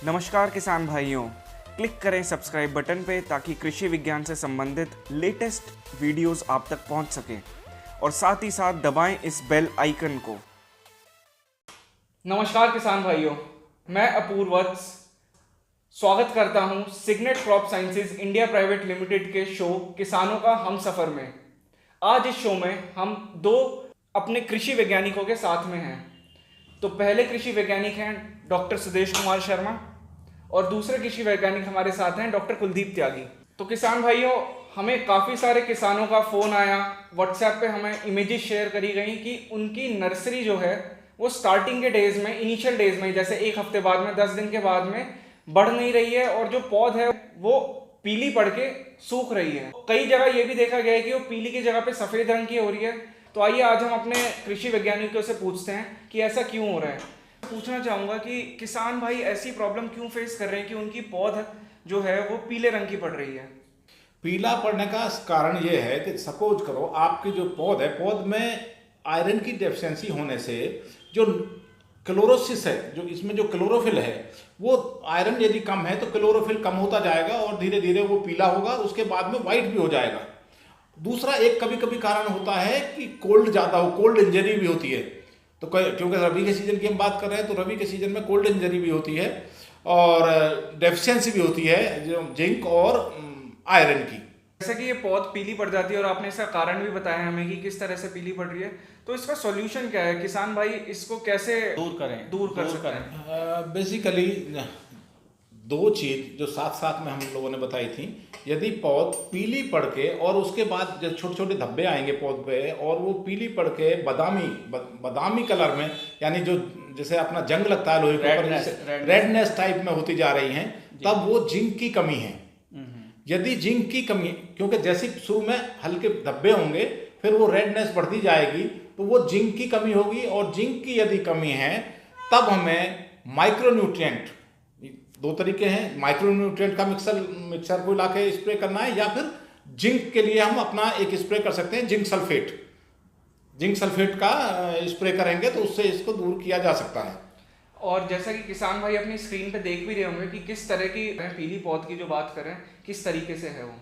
नमस्कार किसान भाइयों, क्लिक करें सब्सक्राइब बटन पे ताकि कृषि विज्ञान से संबंधित लेटेस्ट वीडियोस आप तक पहुंच सकें और साथ ही साथ दबाएं इस बेल आइकन को। नमस्कार किसान भाइयों, मैं अपूर्व वत्स स्वागत करता हूं Cygnet crop sciences India private limited के शो किसानों का हम सफर में। आज इस शो में हम दो अपने कृषि वैज्ञानिकों के साथ में हैं। तो पहले कृषि वैज्ञानिक हैं डॉक्टर सुदेश कुमार शर्मा और दूसरे कृषि वैज्ञानिक हमारे साथ हैं डॉक्टर कुलदीप त्यागी। तो किसान भाइयों, हमें काफ़ी सारे किसानों का फ़ोन आया, व्हाट्सएप पे हमें इमेजेस शेयर करी गई कि उनकी नर्सरी जो है वो स्टार्टिंग के डेज में, इनिशियल डेज में, जैसे एक हफ्ते बाद में, 10 दिन के बाद में बढ़ नहीं रही है और जो पौध है वो पीली पड़ के सूख रही है। कई जगह ये भी देखा गया है कि वो पीली की जगह पे सफ़ेद रंग की हो रही है। तो आइए आज हम अपने कृषि वैज्ञानिकों से पूछते हैं कि ऐसा क्यों हो रहा है। पूछना चाहूँगा कि किसान भाई ऐसी प्रॉब्लम क्यों फेस कर रहे हैं कि उनकी पौध जो है वो पीले रंग की पड़ रही है। पीला पड़ने का कारण ये है कि सपोज करो आपकी जो पौध है, पौध में आयरन की डेफिशिएंसी होने से जो क्लोरोसिस है, जो इसमें जो क्लोरोफिल है, वो आयरन यदि कम है तो क्लोरोफिल कम होता जाएगा और धीरे धीरे वो पीला होगा, उसके बाद में वाइट भी हो जाएगा। दूसरा एक कभी कभी कारण होता है कि कोल्ड ज़्यादा हो, कोल्ड इंजरी भी होती है। तो क्योंकि रबी के सीजन की हम बात कर रहे हैं तो रबी के सीजन में कोल्ड इंजरी भी होती है और डेफिशिएंसी भी होती है जो जिंक और आयरन की। जैसा कि ये पौध पीली पड़ जाती है और आपने इसका कारण भी बताया हमें कि किस तरह से पीली पड़ रही है, तो इसका सॉल्यूशन क्या है? किसान भाई इसको कैसे दूर कर सकते हैं? बेसिकली दो चीज जो साथ साथ में हम लोगों ने बताई थी। यदि पौध पीली पड़ के और उसके बाद जब छोटे छोटे धब्बे आएंगे पौध पे और वो पीली पड़ के बादामी कलर में, यानी जो जैसे अपना जंग लगता है लोहे के ऊपर, रेडनेस टाइप में होती जा रही हैं, तब वो जिंक की कमी है। यदि जिंक की कमी, क्योंकि जैसे शुरू में हल्के धब्बे होंगे फिर वो रेडनेस बढ़ती जाएगी, तो वो जिंक की कमी होगी। और जिंक की यदि कमी है तब हमें माइक्रोन्यूट्रिएंट, दो तरीके हैं, माइक्रोन्यूट्रिएंट का मिक्सर को ला के स्प्रे करना है या फिर जिंक के लिए हम अपना एक स्प्रे कर सकते हैं, जिंक सल्फेट का स्प्रे करेंगे तो उससे इसको दूर किया जा सकता है। और जैसा कि किसान भाई अपनी स्क्रीन पे देख भी रहे होंगे कि किस तरह की पीली पौध की जो बात करें किस तरीके से है वो।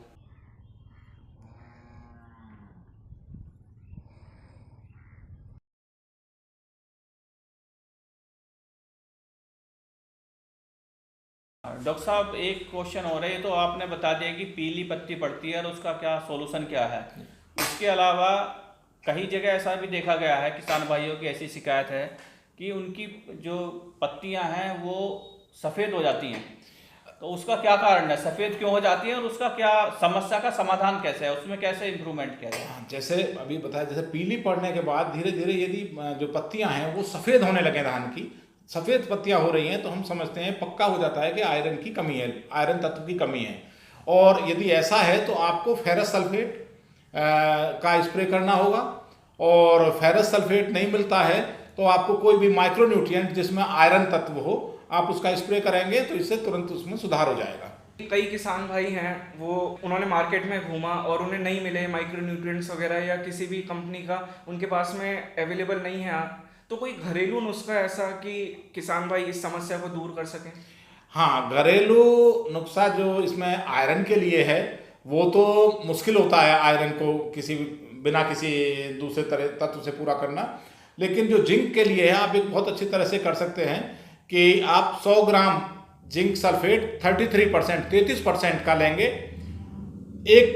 डॉक्टर साहब, एक क्वेश्चन हो रहा है, तो आपने बता दिया कि पीली पत्ती पड़ती है और उसका क्या सॉल्यूशन क्या है। उसके अलावा कई जगह ऐसा भी देखा गया है, किसान भाइयों की ऐसी शिकायत है कि उनकी जो पत्तियां हैं वो सफ़ेद हो जाती हैं, तो उसका क्या कारण है? सफ़ेद क्यों हो जाती है और उसका क्या समस्या का समाधान कैसे है, उसमें कैसे इम्प्रूवमेंट किया जाए? जैसे अभी बताया, जैसे पीली पड़ने के बाद धीरे धीरे यदि जो पत्तियां हैं वो सफ़ेद होने लगे, धान की सफ़ेद पत्तियां हो रही हैं, तो हम समझते हैं पक्का हो जाता है कि आयरन की कमी है, आयरन तत्व की कमी है। और यदि ऐसा है तो आपको फेरस सल्फेट का स्प्रे करना होगा। और फेरस सल्फेट नहीं मिलता है तो आपको कोई भी माइक्रोन्यूट्रिएंट जिसमें आयरन तत्व हो, आप उसका स्प्रे करेंगे तो इससे तुरंत उसमें सुधार हो जाएगा। कई किसान भाई हैं वो, उन्होंने मार्केट में घूमा और उन्हें नहीं मिले माइक्रोन्यूट्रिएंट्स वगैरह या किसी भी कंपनी का उनके पास में अवेलेबल नहीं है, तो कोई घरेलू नुस्खा ऐसा कि किसान भाई इस समस्या को दूर कर सकें? हाँ, घरेलू नुस्खा जो इसमें आयरन के लिए है वो तो मुश्किल होता है आयरन को बिना किसी दूसरे तरह तत्व से पूरा करना। लेकिन जो जिंक के लिए है आप एक बहुत अच्छी तरह से कर सकते हैं कि आप 100 ग्राम जिंक सल्फेट 33% का लेंगे।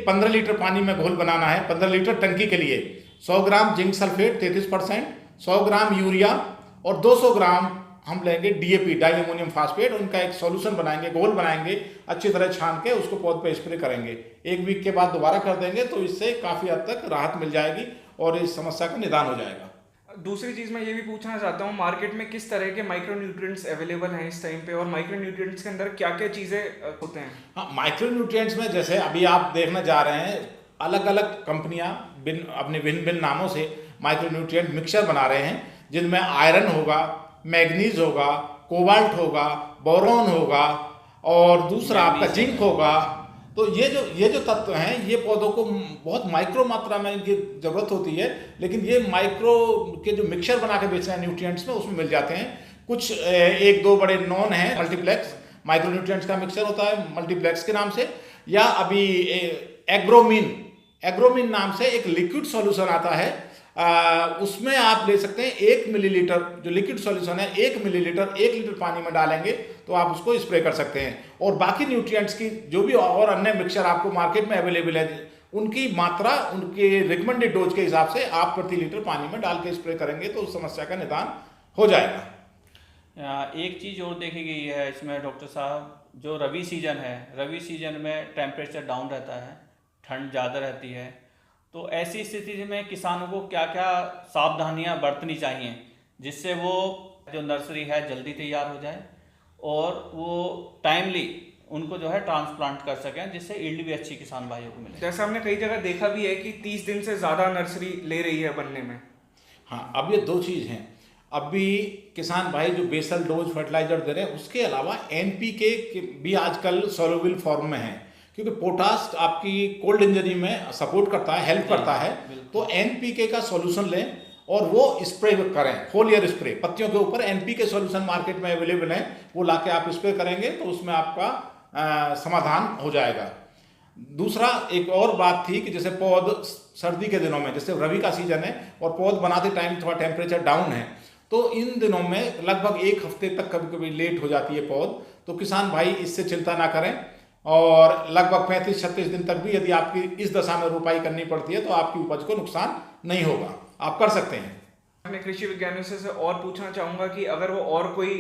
15 लीटर पानी में घोल बनाना है, 15 लीटर टंकी के लिए 100 gram zinc sulphate 33%, 100 gram urea और 200 ग्राम हम लेंगे डीएपी, डाई अमोनियम फास्फेट। उनका एक सॉल्यूशन बनाएंगे, घोल बनाएंगे, अच्छी तरह छान के उसको पौध पे स्प्रे करेंगे। 1 वीक के बाद दोबारा कर देंगे तो इससे काफ़ी हद तक राहत मिल जाएगी और इस समस्या का निदान हो जाएगा। दूसरी चीज़ मैं ये भी पूछना चाहता हूँ, मार्केट में किस तरह के माइक्रोन्यूट्रिएंट्स अवेलेबल हैं इस टाइम पे और माइक्रोन्यूट्रिएंट्स के अंदर क्या क्या चीज़ें होते हैं? हाँ, माइक्रोन्यूट्रिएंट्स में जैसे अभी आप देखने जा रहे हैं, अलग अलग कंपनियां अपने भिन्न भिन्न नामों से माइक्रोन्यूट्रिएंट मिक्सचर बना रहे हैं, जिनमें आयरन होगा, मैग्नीज होगा, कोबाल्ट होगा, बोरॉन होगा और दूसरा आपका जिंक होगा। तो ये जो तत्व हैं ये पौधों को बहुत माइक्रो मात्रा में इनकी ज़रूरत होती है, लेकिन ये माइक्रो के जो मिक्सचर बना के बेच रहे हैं न्यूट्रिएंट्स में, उसमें मिल जाते हैं। कुछ 1-2 बड़े नॉन हैं, माइक्रोन्यूट्रिएंट्स का मिक्सचर होता है मल्टीप्लेक्स के नाम से, या अभी एग्रोमीन नाम से एक लिक्विड सॉल्यूशन आता है, उसमें आप ले सकते हैं 1 मिलीलीटर जो लिक्विड सॉल्यूशन है, 1 मिलीलीटर 1 लीटर पानी में डालेंगे तो आप उसको स्प्रे कर सकते हैं। और बाकी न्यूट्रिएंट्स की जो भी और अन्य मिक्सचर आपको मार्केट में अवेलेबल है, उनकी मात्रा उनके रिकमेंडेड डोज के हिसाब से आप प्रति लीटर पानी में डाल के स्प्रे करेंगे तो उस समस्या का निदान हो जाएगा। एक चीज़ और देखी गई है इसमें डॉक्टर साहब, जो रबी सीजन है, रबी सीजन में टेम्परेचर डाउन रहता है, ठंड ज़्यादा रहती है, तो ऐसी स्थिति में किसानों को क्या क्या सावधानियां बरतनी चाहिए जिससे वो जो नर्सरी है जल्दी तैयार हो जाए और वो टाइमली उनको जो है ट्रांसप्लांट कर सकें, जिससे ईल्ड भी अच्छी किसान भाइयों को मिले। जैसा हमने कई जगह देखा भी है कि 30 दिन से ज़्यादा नर्सरी ले रही है बनने में। हाँ, अब ये दो चीज़ हैं। अभी किसान भाई जो बेसल डोज फर्टिलाइजर दे रहे हैं, उसके अलावा NPK भी आजकल सोल्यूबल फॉर्म में है, क्योंकि पोटास आपकी कोल्ड इंजरी में सपोर्ट करता है, हेल्प करता है। तो NPK का सॉल्यूशन लें और वो स्प्रे करें, फोलियर स्प्रे, पत्तियों के ऊपर NPK सॉल्यूशन मार्केट में अवेलेबल है, वो लाके आप स्प्रे करेंगे तो उसमें आपका समाधान हो जाएगा। दूसरा एक और बात थी कि जैसे पौध सर्दी के दिनों में, जैसे रबी का सीजन है और पौध बनाते टाइम थोड़ा टेम्परेचर डाउन है, तो इन दिनों में लगभग 1 हफ्ते तक कभी कभी लेट हो जाती है पौध, तो किसान भाई इससे चिंता ना करें और लगभग 35-36 दिन तक भी यदि आपकी इस दशा में रोपाई करनी पड़ती है तो आपकी उपज को नुकसान नहीं होगा, आप कर सकते हैं। मैं कृषि विज्ञानियों से और पूछना चाहूँगा कि अगर वो और कोई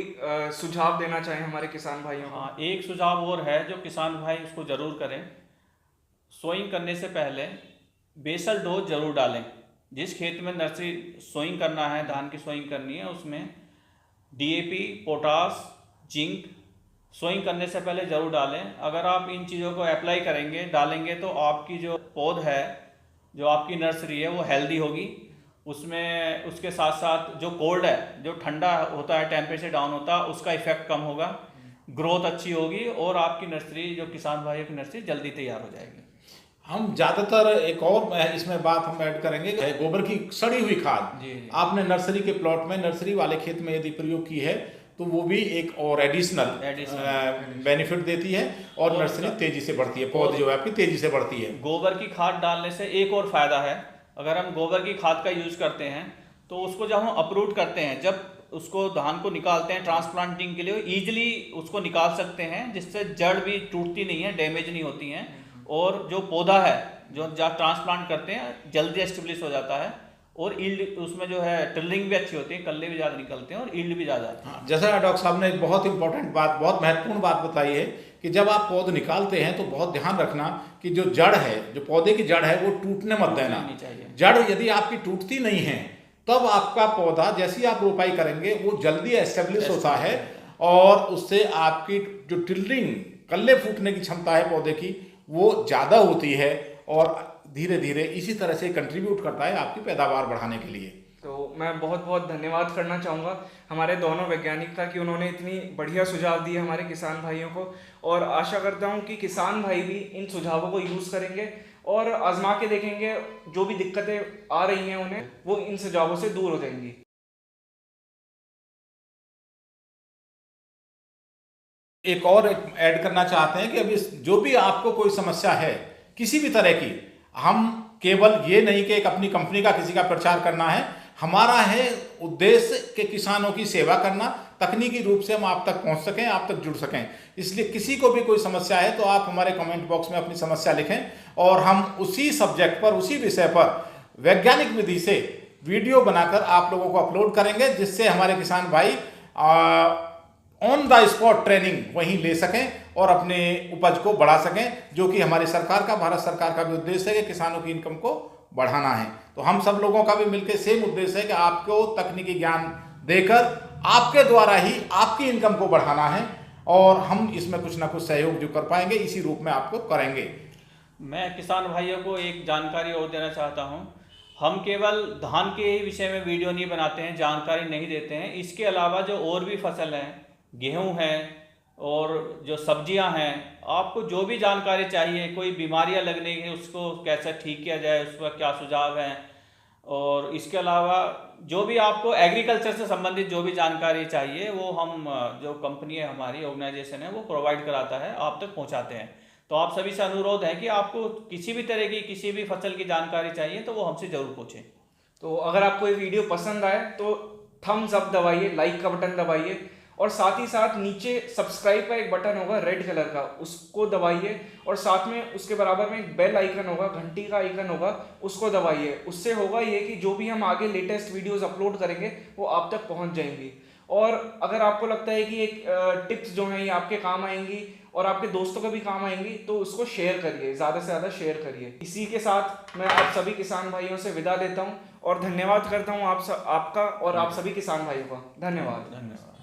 सुझाव देना चाहें हमारे किसान भाइयों को। हाँ, एक सुझाव और है जो किसान भाई उसको ज़रूर करें, सोइंग करने से पहले बेसल डोज ज़रूर डालें। जिस खेत में नर्सरी सोइंग करना है, धान की सोइंग करनी है, उसमें DAP, पोटास, जिंक सोइंग करने से पहले ज़रूर डालें। अगर आप इन चीज़ों को अप्लाई करेंगे, डालेंगे, तो आपकी जो पौध है, जो आपकी नर्सरी है, वो हेल्दी होगी। उसमें उसके साथ साथ जो कोल्ड है, जो ठंडा होता है, टेम्परेचर डाउन होता है, उसका इफेक्ट कम होगा, ग्रोथ अच्छी होगी और आपकी नर्सरी, जो किसान भाइयों की नर्सरी, जल्दी तैयार हो जाएगी। हम ज़्यादातर एक और इसमें बात हम ऐड करेंगे, गोबर की सड़ी हुई खाद जी। आपने नर्सरी के प्लॉट में, नर्सरी वाले खेत में यदि प्रयोग की है तो वो भी एक और एडिशनल बेनिफिट देती है और नर्सरी तेजी से बढ़ती है, पौध जो है आपकी तेजी से बढ़ती है। गोबर की खाद डालने से एक और फायदा है, अगर हम गोबर की खाद का यूज करते हैं तो उसको जब हम अपरूट करते हैं, जब उसको धान को निकालते हैं ट्रांसप्लांटिंग के लिए, ईजिली उसको निकाल सकते हैं, जिससे जड़ भी टूटती नहीं है, डैमेज नहीं होती हैं, और जो पौधा है जो जब ट्रांसप्लांट करते हैं जल्दी एस्टेब्लिश हो जाता है और ईल्ड उसमें जो है टिल्लिंग भी अच्छी होती है, कल्ले भी ज़्यादा निकलते हैं और ईल्ड भी ज़्यादा आती है। हाँ, जैसा डॉक्टर साहब ने एक बहुत इंपॉर्टेंट बात, बहुत महत्वपूर्ण बात बताई है कि जब आप पौध निकालते हैं तो बहुत ध्यान रखना कि जो जड़ है, जो पौधे की जड़ है, वो टूटने मत देना। जड़ यदि आपकी टूटती नहीं है तब आपका पौधा जैसी आप रोपाई करेंगे वो जल्दी एस्टेब्लिश होता है और उससे आपकी जो टिल्लिंग, कल्ले फूटने की क्षमता है पौधे की, वो ज़्यादा होती है और धीरे धीरे इसी तरह से कंट्रीब्यूट करता है आपकी पैदावार बढ़ाने के लिए। तो मैं बहुत बहुत धन्यवाद करना चाहूँगा हमारे दोनों वैज्ञानिक का कि उन्होंने इतनी बढ़िया सुझाव दिए हमारे किसान भाइयों को, और आशा करता हूँ कि किसान भाई भी इन सुझावों को यूज़ करेंगे और आजमा के देखेंगे, जो भी दिक्कतें आ रही हैं उन्हें, वो इन सुझावों से दूर हो जाएंगी। एक और ऐड करना चाहते हैं कि अभी जो भी आपको कोई समस्या है किसी भी तरह की, हम केवल ये नहीं कि एक अपनी कंपनी का किसी का प्रचार करना है, हमारा है उद्देश्य कि किसानों की सेवा करना, तकनीकी रूप से हम आप तक पहुंच सकें, आप तक जुड़ सकें। इसलिए किसी को भी कोई समस्या है तो आप हमारे कमेंट बॉक्स में अपनी समस्या लिखें और हम उसी सब्जेक्ट पर, उसी विषय पर वैज्ञानिक विधि से वीडियो बनाकर आप लोगों को अपलोड करेंगे, जिससे हमारे किसान भाई ऑन द स्पॉट ट्रेनिंग वहीं ले सकें और अपने उपज को बढ़ा सकें, जो कि हमारी सरकार का, भारत सरकार का भी उद्देश्य है कि किसानों की इनकम को बढ़ाना है। तो हम सब लोगों का भी मिलकर सेम उद्देश्य है कि आपको तकनीकी ज्ञान देकर आपके द्वारा ही आपकी इनकम को बढ़ाना है और हम इसमें कुछ ना कुछ सहयोग जो कर पाएंगे इसी रूप में आपको करेंगे। मैं किसान भाइयों को एक जानकारी और देना चाहता हूं, हम केवल धान के ही विषय में वीडियो नहीं बनाते हैं, जानकारी नहीं देते हैं, इसके अलावा जो और भी फसल हैं, गेहूं है और जो सब्जियां हैं, आपको जो भी जानकारी चाहिए, कोई बीमारियां लगने की उसको कैसे ठीक किया जाए, उस पर क्या सुझाव हैं, और इसके अलावा जो भी आपको एग्रीकल्चर से संबंधित जो भी जानकारी चाहिए वो हम जो कंपनी है हमारी ऑर्गेनाइजेशन है वो प्रोवाइड कराता है, आप तक पहुंचाते हैं। तो आप सभी से अनुरोध है कि आपको किसी भी तरह की किसी भी फसल की जानकारी चाहिए तो वो हमसे ज़रूर पूछें। तो अगर आपको ये वीडियो पसंद आए तो थम्स अप दबाइए, लाइक का बटन दबाइए, और साथ ही साथ नीचे सब्सक्राइब का एक बटन होगा रेड कलर का, उसको दबाइए, और साथ में उसके बराबर में एक बेल आइकन होगा, घंटी का आइकन होगा, उसको दबाइए। उससे होगा ये कि जो भी हम आगे लेटेस्ट वीडियोस अपलोड करेंगे वो आप तक पहुंच जाएंगी। और अगर आपको लगता है कि एक टिप्स जो हैं ये आपके काम आएंगी और आपके दोस्तों को भी काम आएंगी तो उसको शेयर करिए, ज़्यादा से ज़्यादा शेयर करिए। इसी के साथ मैं आप सभी किसान भाइयों से विदा लेता हूँ और धन्यवाद करता हूँ आपका और आप सभी किसान भाइयों का। धन्यवाद।